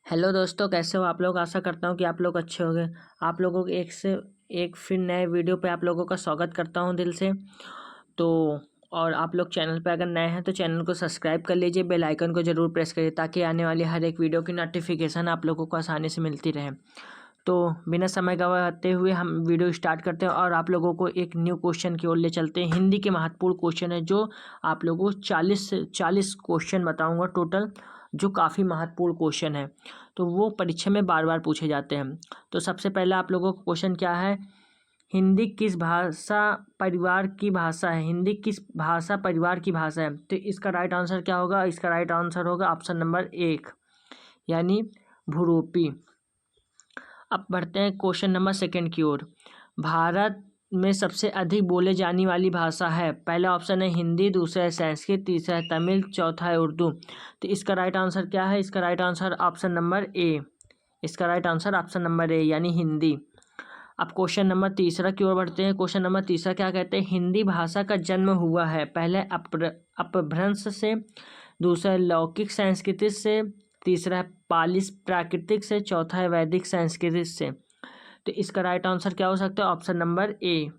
Hello दोस्तों, कैसे हो आप लोग। आशा करता हूँ कि आप लोग अच्छे होंगे। आप लोगों को एक से एक फिर नए वीडियो पे आप लोगों का स्वागत करता हूँ दिल से। तो और आप लोग चैनल पे अगर नए हैं तो चैनल को सब्सक्राइब कर लीजिए, बेल आइकन को ज़रूर प्रेस करिए ताकि आने वाली हर एक वीडियो की नोटिफिकेशन आप लोगों को आसानी से मिलती रहे। तो बिना समय गंवाते हुए हम वीडियो स्टार्ट करते हैं और आप लोगों को एक न्यू क्वेश्चन की ओर ले चलते हैं। हिंदी के महत्वपूर्ण क्वेश्चन है जो आप लोगों को 40 क्वेश्चन बताऊंगा टोटल, जो काफ़ी महत्वपूर्ण क्वेश्चन है। तो वो परीक्षा में बार बार पूछे जाते हैं। तो सबसे पहले आप लोगों का क्वेश्चन क्या है, हिंदी किस भाषा परिवार की भाषा है। हिंदी किस भाषा परिवार की भाषा है। तो इसका राइट आंसर क्या होगा, इसका राइट आंसर होगा ऑप्शन नंबर 1 यानी बहुरूपी। अब बढ़ते हैं क्वेश्चन नंबर 2 की ओर। भारत में सबसे अधिक बोले जाने वाली भाषा है। पहला ऑप्शन है हिंदी, दूसरा है संस्कृत, तीसरा है तमिल, चौथा है उर्दू। तो इसका राइट आंसर क्या है, इसका right answer option number A. इसका right answer option number A यानी हिंदी। अब क्वेश्चन नंबर 3 की ओर बढ़ते हैं। क्वेश्चन नंबर 3 क्या कहते हैं, हिंदी भाषा का जन्म हुआ है। पहले अपभ्रंश से, दूसरा है लौकिक संस्कृति से, तीसरा है पाली प्राकृतिक से, चौथा है वैदिक संस्कृति से। तो इसका राइट आंसर क्या हो सकता है, ऑप्शन नंबर ए।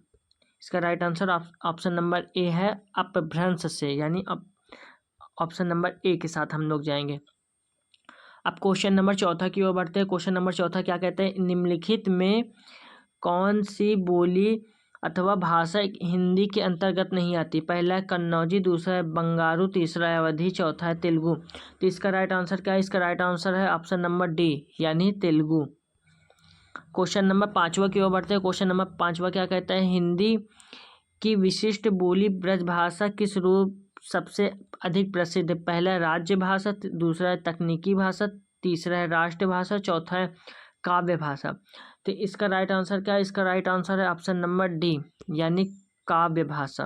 इसका right answer option number A है, अपभ्रंश से, यानी ऑप्शन नंबर ए के साथ हम लोग जाएंगे। अब क्वेश्चन नंबर 4 की ओर बढ़ते हैं। क्वेश्चन नंबर 4 क्या कहते हैं, निम्नलिखित में कौन सी बोली अथवा भाषा हिंदी के अंतर्गत नहीं आती। पहला है कन्नौजी, दूसरा है बंगारू, तीसरा है अवधी, चौथा है तेलुगु। तो इसका राइट आंसर क्या है, इसका राइट आंसर है ऑप्शन नंबर डी यानी तेलुगु। क्वेश्चन नंबर 5 की ओर बढ़ते हैं। क्वेश्चन नंबर 5 क्या कहता है, हिंदी की विशिष्ट बोली ब्रजभाषा किस रूप सबसे अधिक प्रसिद्ध है। पहला है राज्य भाषा, दूसरा है तकनीकी भाषा, तीसरा है राष्ट्रभाषा, चौथा है काव्य भाषा। तो इसका राइट आंसर क्या है, इसका राइट आंसर है ऑप्शन नंबर डी यानी काव्य भाषा।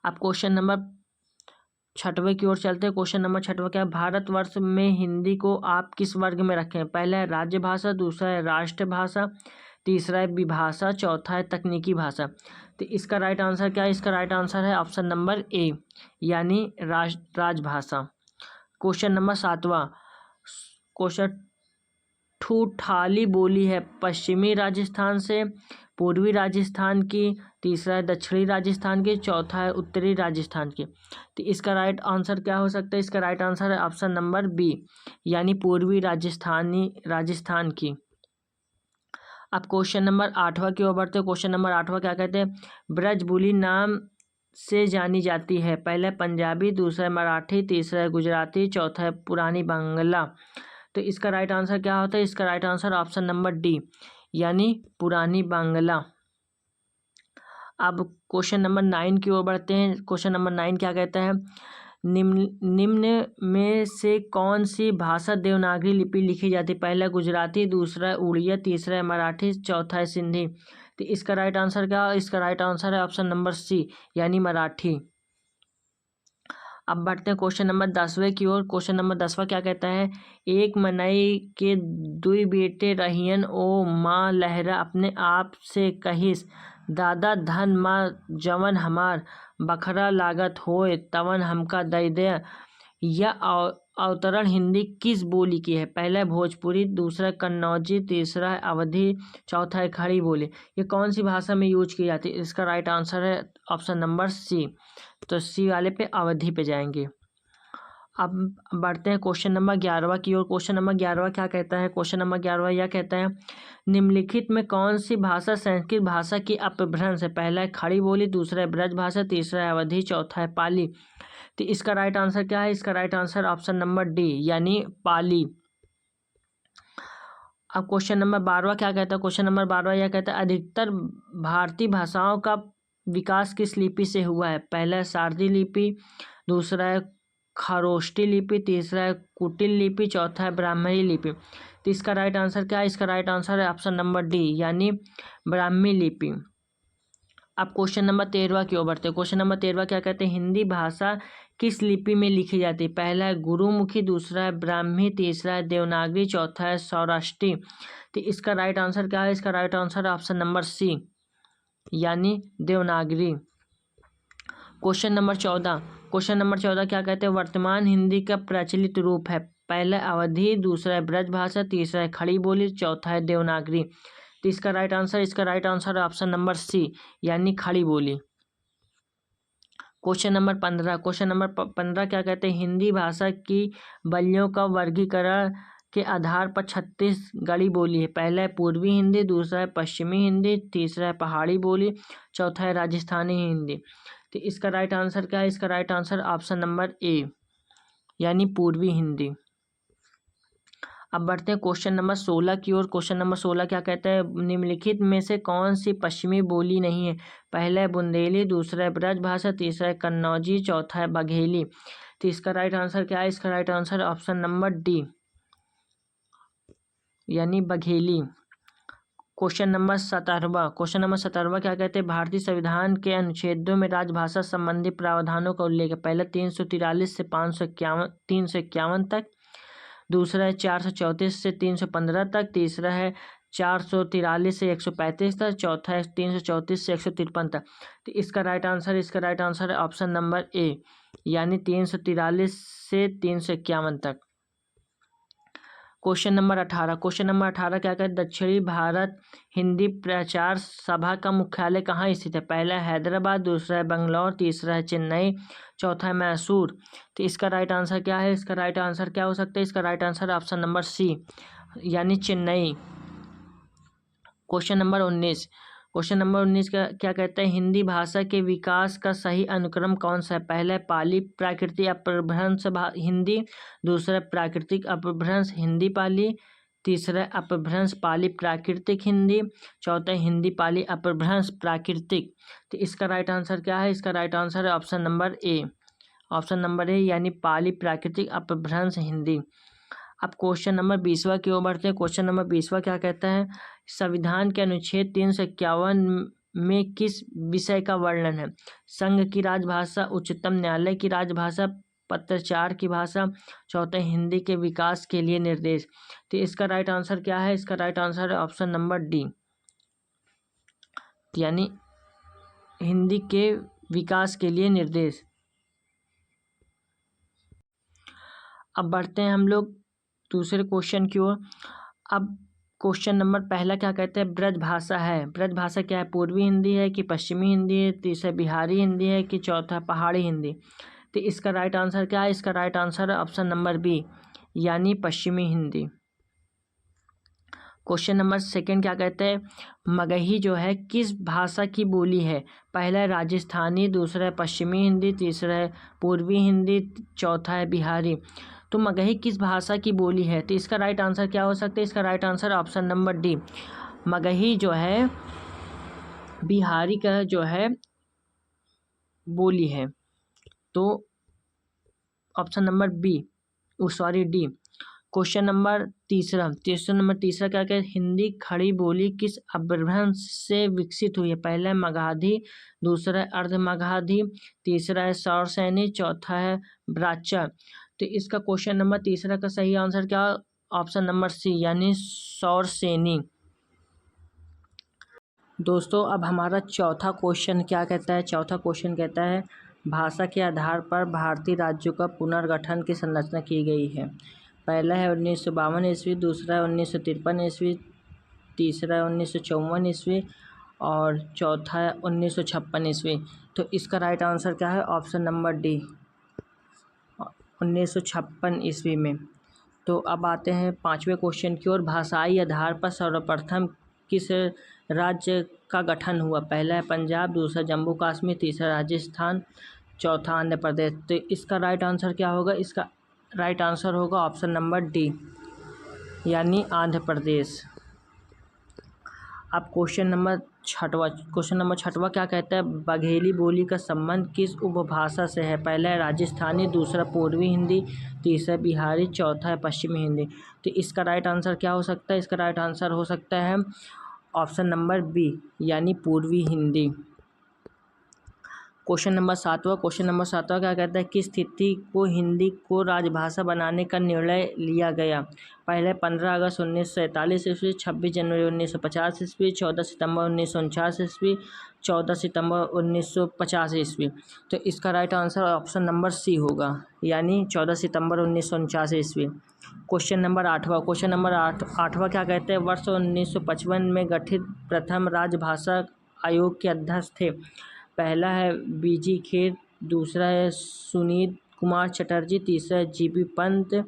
अब क्वेश्चन नंबर 6 की ओर चलते हैं। क्वेश्चन नंबर 6 क्या है, भारतवर्ष में हिंदी को आप किस वर्ग में रखें। पहला है राज्य भाषा, दूसरा है राष्ट्रभाषा, तीसरा है विभाषा, चौथा है तकनीकी भाषा। तो इसका राइट आंसर क्या है, इसका राइट आंसर है ऑप्शन नंबर ए यानी राजभाषा। क्वेश्चन नंबर 7 क्वेश्चन ठूठाली बोली है पश्चिमी राजस्थान से, पूर्वी राजस्थान की, तीसरा है दक्षिणी राजस्थान की, चौथा है उत्तरी राजस्थान की। तो इसका राइट आंसर क्या हो सकता है, इसका राइट आंसर है ऑप्शन नंबर बी यानी पूर्वी राजस्थान की। अब क्वेश्चन नंबर 8 की ओर बढ़ते हैं। क्वेश्चन नंबर 8 क्या कहते हैं, ब्रजबुली नाम से जानी जाती है। पहला है पंजाबी, दूसरा है मराठी, तीसरा है गुजराती, चौथा है पुरानी बांग्ला। तो इसका राइट आंसर क्या होता है, इसका right answer option number D यानी पुरानी बांग्ला। अब क्वेश्चन नंबर 9 की ओर बढ़ते हैं। क्वेश्चन नंबर 9 क्या कहता है, निम्न में से कौन सी भाषा देवनागरी लिपि लिखी जाती है। पहला गुजराती, दूसरा है उड़िया, तीसरा है मराठी, चौथा है सिंधी। तो इसका राइट आंसर क्या है, इसका राइट आंसर है ऑप्शन नंबर सी यानी मराठी। अब बढ़ते हैं क्वेश्चन नंबर 10वें की ओर। क्वेश्चन नंबर 10वां क्या कहता है, एक मनई के दुई बेटे रहियन ओ माँ लहरा अपने आप से कहिस, दादा धन माँ जवन हमार बखरा लागत होए तवन हमका दई दे। यह अवतरण हिंदी किस बोली की है। पहला है भोजपुरी, दूसरा है कन्नौजी, तीसरा है अवधी, चौथा है खड़ी बोली। ये कौन सी भाषा में यूज की जाती है। इसका राइट आंसर है ऑप्शन नंबर सी। तो सी वाले पे अवधि पे जाएंगे। अब बढ़ते हैं क्वेश्चन नंबर 11 की ओर। क्वेश्चन नंबर 11 क्या कहता है, क्वेश्चन नंबर 11 यह कहता है, निम्नलिखित में कौन सी भाषा संस्कृत भाषा की अपभ्रंश है। पहला है खड़ी बोली, दूसरा है ब्रज भाषा, तीसरा है अवधी, चौथा है पाली। तो इसका राइट आंसर क्या है, इसका right answer option number D यानी पाली। अब क्वेश्चन नंबर 12 क्या कहता है, क्वेश्चन नंबर 12 यह कहता है, अधिकतर भारतीय भाषाओं का विकास किस लिपि से हुआ है। पहला है सारदी लिपि, दूसरा है खरोष्टी लिपि, तीसरा है कुटिल लिपि, चौथा है ब्राह्मणी लिपि। तो इसका राइट आंसर क्या है, इसका राइट आंसर है ऑप्शन नंबर डी यानी ब्राह्मी लिपि। अब क्वेश्चन नंबर 13 की ओर बढ़ते हैं। क्वेश्चन नंबर 13 क्या कहते हैं, हिंदी भाषा किस लिपि में लिखी जाती है। पहला है गुरुमुखी, दूसरा है ब्राह्मी, तीसरा है देवनागरी, चौथा है सौराष्ट्री। तो इसका राइट आंसर क्या है, इसका राइट आंसर है ऑप्शन नंबर सी यानी देवनागरी। क्वेश्चन नंबर 14 क्या कहते हैं, वर्तमान हिंदी का प्रचलित रूप है। पहला अवधी, दूसरा है ब्रजभाषा, तीसरा है खड़ी बोली, चौथा है देवनागरी। तो इसका राइट आंसर है ऑप्शन नंबर सी यानी खड़ी बोली। क्वेश्चन नंबर 15 क्या कहते हैं, हिंदी भाषा की बोलियों का वर्गीकरण के आधार पर छत्तीसगढ़ी बोली है। पहला है पूर्वी हिंदी, दूसरा है पश्चिमी हिंदी, तीसरा है पहाड़ी बोली, चौथा है राजस्थानी हिंदी। तो इसका राइट आंसर क्या है, इसका right answer option number A यानी पूर्वी हिंदी। अब बढ़ते हैं क्वेश्चन नंबर 16 की ओर। क्वेश्चन नंबर 16 क्या कहता है, निम्नलिखित में से कौन सी पश्चिमी बोली नहीं है। पहला है बुंदेली, दूसरा है ब्रजभाषा, तीसरा है कन्नौजी, चौथा है बघेली। तो इसका राइट आंसर क्या है, इसका right answer option number D यानी बघेली। क्वेश्चन नंबर 17 क्या कहते हैं, भारतीय संविधान के अनुच्छेदों में राजभाषा संबंधी प्रावधानों का उल्लेख है। पहला 343 से 351 तक, दूसरा है 434 से 315 तक, तीसरा है 443 से 135 तक, चौथा है 334 से 153 तक। तो इसका राइट आंसर है ऑप्शन नंबर ए यानी 343 से 351 तक। क्वेश्चन नंबर 18 क्या कहते हैं, दक्षिणी भारत हिंदी प्रचार सभा का मुख्यालय कहाँ स्थित है। पहला है हैदराबाद, दूसरा है बंगलौर, तीसरा है चेन्नई, चौथा है मैसूर। तो इसका राइट आंसर क्या है, इसका राइट आंसर क्या हो सकता है, इसका right answer option number C यानी चेन्नई। क्वेश्चन नंबर 19 क्या कहता है, हिंदी भाषा के विकास का सही अनुक्रम कौन सा है। पहला है पाली प्राकृतिक अपभ्रंश हिंदी, दूसरा है प्राकृतिक अपभ्रंश हिंदी पाली, तीसरा है अपभ्रंश पाली प्राकृतिक हिंदी, चौथा है हिंदी पाली अपभ्रंश प्राकृतिक। तो इसका राइट आंसर क्या है, इसका राइट आंसर है ऑप्शन नंबर ए यानी पाली प्राकृतिक अपभ्रंश हिंदी। अब क्वेश्चन नंबर 20वां की ओर बढ़ते हैं। क्वेश्चन नंबर 20वां क्या कहता है, संविधान के अनुच्छेद 351 में किस विषय का वर्णन है। संघ की राजभाषा, उच्चतम न्यायालय की राजभाषा, पत्राचार की भाषा, चौथा हिंदी के विकास के लिए निर्देश। तो इसका राइट आंसर क्या है, इसका राइट आंसर है ऑप्शन नंबर डी यानी हिंदी के विकास के लिए निर्देश। अब बढ़ते हैं हम लोग दूसरे क्वेश्चन की ओर। अब क्वेश्चन नंबर पहला क्या कहते हैं, ब्रजभाषा है, ब्रजभाषा क्या है, पूर्वी हिंदी है कि पश्चिमी हिंदी है, तीसरा बिहारी हिंदी है कि चौथा पहाड़ी हिंदी। तो इसका राइट आंसर क्या है, इसका राइट आंसर है ऑप्शन नंबर बी यानी पश्चिमी हिंदी। क्वेश्चन नंबर सेकंड क्या कहते हैं, मगही जो है किस भाषा की बोली है। पहला है राजस्थानी, दूसरा है पश्चिमी हिंदी, तीसरा है पूर्वी हिंदी, चौथा है बिहारी। तो मगही किस भाषा की बोली है। तो इसका राइट आंसर क्या हो सकता है, इसका right answer option number D Magahi जो है बिहारी का जो है बोली है। तो option number D. Question number तीसरा क्या कहते हैं, हिंदी खड़ी बोली किस अपभ्रंश से विकसित हुई है। पहला है मगधी, दूसरा है अर्ध मगधी, तीसरा है सौरसैनी, चौथा है ब्राह्मण। तो इसका क्वेश्चन नंबर तीसरा का सही आंसर क्या, ऑप्शन नंबर सी यानी सौरसेनी। दोस्तों अब हमारा चौथा क्वेश्चन क्या कहता है, भाषा के आधार पर भारतीय राज्यों का पुनर्गठन की संरचना की गई है। पहला है 1952 ईस्वी, दूसरा है 1953 ईस्वी, तीसरा है 1954 ईस्वी और चौथा है 1956 ईस्वी। तो इसका राइट आंसर क्या है, ऑप्शन नंबर डी 1956 ईस्वी में। तो अब आते हैं पाँचवें क्वेश्चन की ओर। भाषाई आधार पर सर्वप्रथम किस राज्य का गठन हुआ। पहला है पंजाब, दूसरा जम्मू कश्मीर, तीसरा राजस्थान, चौथा आंध्र प्रदेश। तो इसका राइट आंसर क्या होगा, इसका राइट आंसर होगा ऑप्शन नंबर डी यानी आंध्र प्रदेश। अब क्वेश्चन नंबर छठवां क्या कहता है, बघेली बोली का संबंध किस उपभाषा से है। पहला है राजस्थानी, दूसरा पूर्वी हिंदी, तीसरा बिहारी, चौथा है पश्चिमी हिंदी। तो इसका राइट आंसर क्या हो सकता है, इसका राइट आंसर हो सकता है ऑप्शन नंबर बी यानी पूर्वी हिंदी। क्वेश्चन नंबर 7वां क्या कहता है, किस तिथि को हिंदी को राजभाषा बनाने का निर्णय लिया गया? पहले 15 अगस्त 1947 ईस्वी, 26 जनवरी 1950 ईस्वी, 14 सितंबर 1949 ईस्वी, 14 सितंबर 1950 ईस्वी। तो इसका right answer option number C होगा, यानी 14 सितंबर 1949 ईस्वी। क्वेश्चन नंबर 8वां क्या कहते हैं, वर्ष 1955 में गठित प्रथम राजभाषा आयोग के अध्यक्ष थे? पहला है बीजी खेर, दूसरा है सुनील कुमार चटर्जी, तीसरा है जीबी पंत,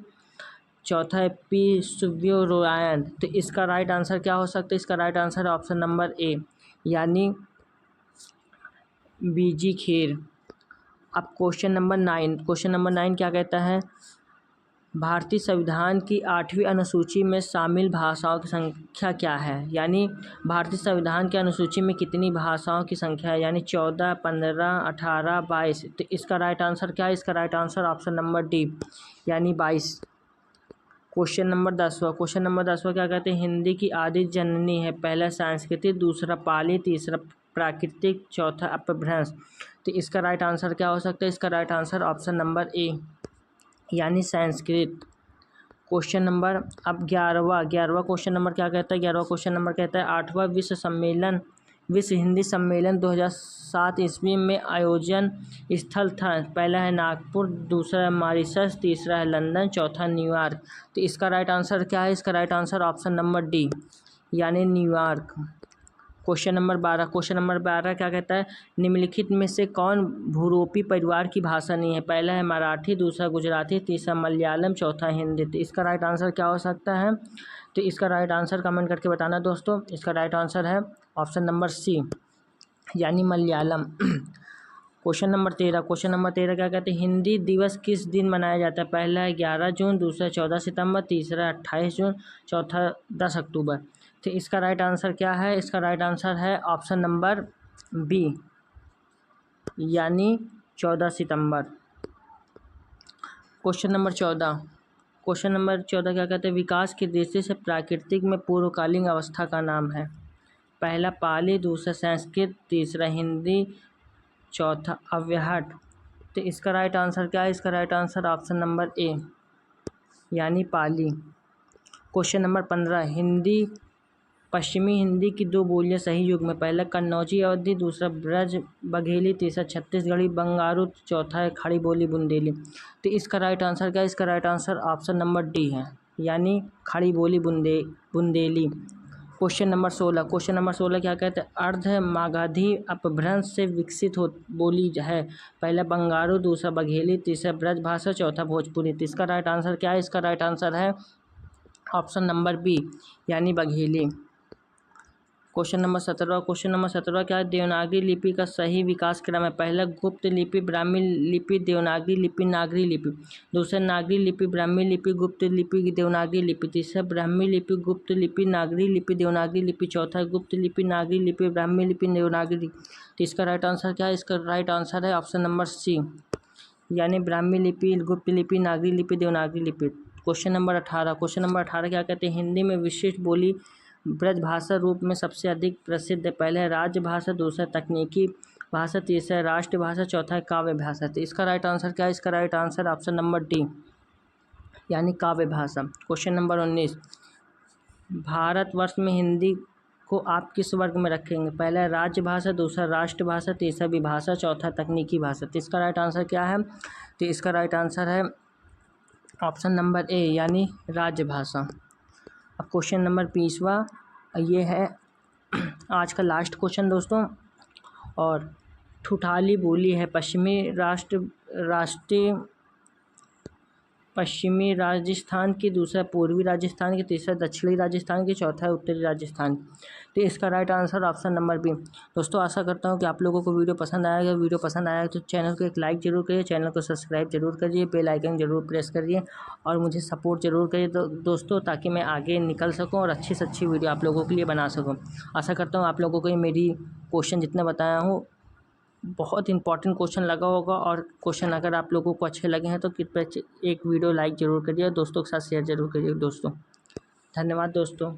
चौथा है पी सुब्बुरायन। तो इसका राइट आंसर क्या हो सकता है? इसका right answer option number A, यानी बीजी खेर। अब क्वेश्चन नंबर 9 क्या कहता है, भारतीय संविधान की 8वीं अनुसूची में शामिल भाषाओं की संख्या क्या है? यानी भारतीय संविधान की अनुसूची में कितनी भाषाओं की संख्या है? यानी 14, 15, 18, 22। तो इसका राइट आंसर क्या है? इसका right answer option number D, यानी 22। क्वेश्चन नंबर 10वां क्या कहते हैं, हिंदी की आदि जननी है? पहला संस्कृत, दूसरा पाली, तीसरा प्राकृतिक, चौथा अपभ्रंश। तो इसका राइट आंसर क्या हो सकता है? इसका right answer option number A, यानी संस्कृत। क्वेश्चन नंबर अब 11वां क्वेश्चन नंबर क्या कहता है? 11वां क्वेश्चन नंबर कहता है 8वां विश्व हिंदी सम्मेलन 2007 ईस्वी में आयोजन स्थल था? पहला है नागपुर, दूसरा है मॉरिशस, तीसरा है लंदन, चौथा न्यूयॉर्क। तो इसका राइट आंसर क्या है? इसका right answer option number D, यानी न्यूयॉर्क। क्वेश्चन नंबर 12 क्या कहता है, निम्नलिखित में से कौन भूरोपी परिवार की भाषा नहीं है? पहला है मराठी, दूसरा गुजराती, तीसरा मलयालम, चौथा हिंदी। तो इसका राइट आंसर क्या हो सकता है? तो इसका राइट आंसर कमेंट करके बताना दोस्तों। इसका राइट आंसर है ऑप्शन नंबर सी, यानी मलयालम। क्वेश्चन नंबर 13 क्या कहते हैं, हिंदी दिवस किस दिन मनाया जाता है? पहला है 11 जून, दूसरा 14 सितंबर, तीसरा 28 जून, चौथा 10 अक्टूबर। तो इसका राइट आंसर क्या है? इसका राइट आंसर है ऑप्शन नंबर बी, यानी 14 सितंबर। क्वेश्चन नंबर 14 क्या कहते हैं, विकास की दृष्टि से प्राकृतिक में पूर्वकालीन अवस्था का नाम है? पहला पाली, दूसरा संस्कृत, तीसरा हिंदी, चौथा अव्यहट। तो इसका राइट आंसर क्या है? इसका right answer option number A, यानी पाली। क्वेश्चन नंबर 15, पश्चिमी हिंदी की 2 बोलियां सही युग में? पहला कन्नौजी अवधी, दूसरा ब्रज बघेली, तीसरा छत्तीसगढ़ी बंगारू, चौथा है खड़ी बोली बुंदेली। तो इसका राइट आंसर क्या है? इसका right answer option number D है, यानी खड़ी बोली बुंदेली। क्वेश्चन नंबर 16 क्या कहते हैं, अर्ध मागधी अपभ्रंश से विकसित बोली है? पहला बंगारू, दूसरा बघेली, तीसरा ब्रज भाषा, चौथा भोजपुरी। तो इसका राइट आंसर क्या है? इसका राइट आंसर है ऑप्शन नंबर बी, यानी बघेली। क्वेश्चन नंबर 17 क्या है, देवनागरी लिपि का सही विकास क्रम है? पहला गुप्त लिपि, ब्राह्मी लिपि, देवनागरी लिपि, नागरी लिपि। दूसरा नागरी लिपि, ब्राह्मी लिपि, गुप्त लिपि, देवनागरी लिपि। तीसरा ब्राह्मी लिपि, गुप्त लिपि, नागरी लिपि, देवनागरी लिपि। चौथा गुप्त लिपि, नागरी लिपि, ब्राह्मी लिपि, देवनागरी। तो इसका राइट आंसर क्या है? इसका राइट आंसर है ऑप्शन नंबर सी, यानी ब्राह्मी लिपि, गुप्त लिपि, नागरी लिपि, देवनागरी लिपि। क्वेश्चन नंबर 18 क्या कहते हैं, हिंदी में विशिष्ट बोली ब्रज भाषा रूप में सबसे अधिक प्रसिद्ध है? पहला है राजभाषा, दूसरा तकनीकी भाषा, तीसरा है राष्ट्रभाषा, चौथा है काव्य भाषा। तो इसका राइट आंसर क्या है? इसका right answer option number D, यानी काव्य भाषा। क्वेश्चन नंबर 19, भारतवर्ष में हिंदी को आप किस वर्ग में रखेंगे? पहला है राजभाषा, दूसरा राष्ट्रभाषा, तीसरा विभाषा, चौथा तकनीकी भाषा। तो इसका राइट आंसर क्या है? तो इसका राइट आंसर है ऑप्शन नंबर ए, यानी राजभाषा। अब क्वेश्चन नंबर 20वां, ये है आज का लास्ट क्वेश्चन दोस्तों। और ठुठाली बोली है पश्चिमी राजस्थान की, दूसरा पूर्वी राजस्थान की, तीसरा दक्षिणी राजस्थान की, चौथा है उत्तरी राजस्थान। तो इसका right answer option number B. दोस्तों आशा करता हूँ कि आप लोगों को वीडियो पसंद आएगा। वीडियो पसंद आया तो चैनल को एक लाइक जरूर करिए, चैनल को सब्सक्राइब जरूर करिए, बेल आइकन जरूर प्रेस करिए और मुझे सपोर्ट जरूर करिए दोस्तों, ताकि मैं आगे निकल सकूँ और अच्छी से अच्छी वीडियो आप लोगों के लिए बना सकूँ। आशा करता हूँ आप लोगों को ये मेरी क्वेश्चन जितने बताया हूँ बहुत इंपॉर्टेंट क्वेश्चन लगा होगा। और क्वेश्चन अगर आप लोगों को अच्छे लगे हैं तो कृपया एक वीडियो लाइक ज़रूर करिए और दोस्तों के साथ शेयर ज़रूर करिए दोस्तों। धन्यवाद दोस्तों।